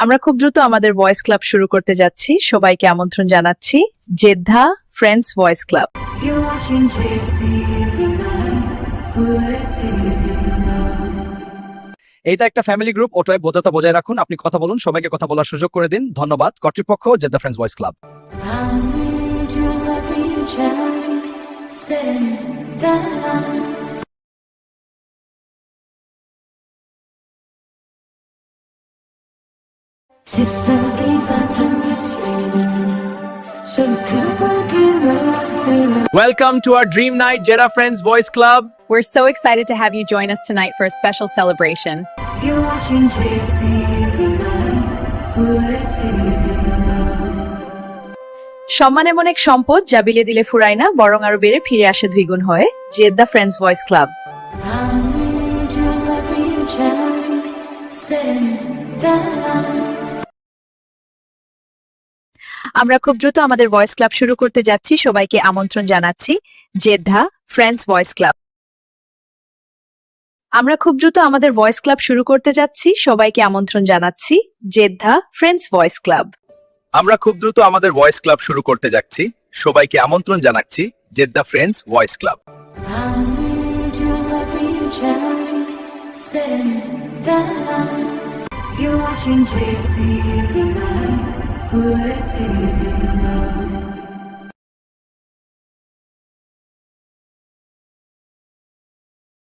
আমরা খুব দ্রুত আমাদের ভয়েস ক্লাব শুরু করতে যাচ্ছি। সবাইকে আমন্ত্রণ জানাচ্ছি জেদ্দা ফ্রেন্ডস ভয়েস ক্লাব। এইটা একটা ফ্যামিলি গ্রুপ, অতএব ভদ্রতা বজায় রাখুন। আপনি কথা বলুন, সবাইকে কথা বলার সুযোগ করে দিন। ধন্যবাদ। কর্তৃপক্ষ, Jeddah friends voice club. Welcome to our Dream Night, Jeddah Friends Voice Club. We're so excited to have you join us tonight for a special celebration. সম্মান এমন এক সম্পদ যা বিলিয়ে দিলে ফুরায় না, বরং আরো বেড়ে ফিরে আসে দ্বিগুণ হয়ে। Jeddah friends voice club. আমরা খুব দ্রুত আমাদের ভয়েস ক্লাব শুরু করতে যাচ্ছি। সবাইকে আমন্ত্রণ জানাচ্ছি জেদ্দা ফ্রেন্ডস ভয়েস ক্লাব। আমরা খুব দ্রুত আমাদের ভয়েস ক্লাব শুরু করতে যাচ্ছি। সবাইকে আমন্ত্রণ জানাচ্ছি জেদ্দা ফ্রেন্ডস ভয়েস ক্লাব। আমরা খুব দ্রুত আমাদের ভয়েস ক্লাব শুরু করতে যাচ্ছি। সবাইকে আমন্ত্রণ জানাচ্ছি Jeddah friends voice club. You're watching JC.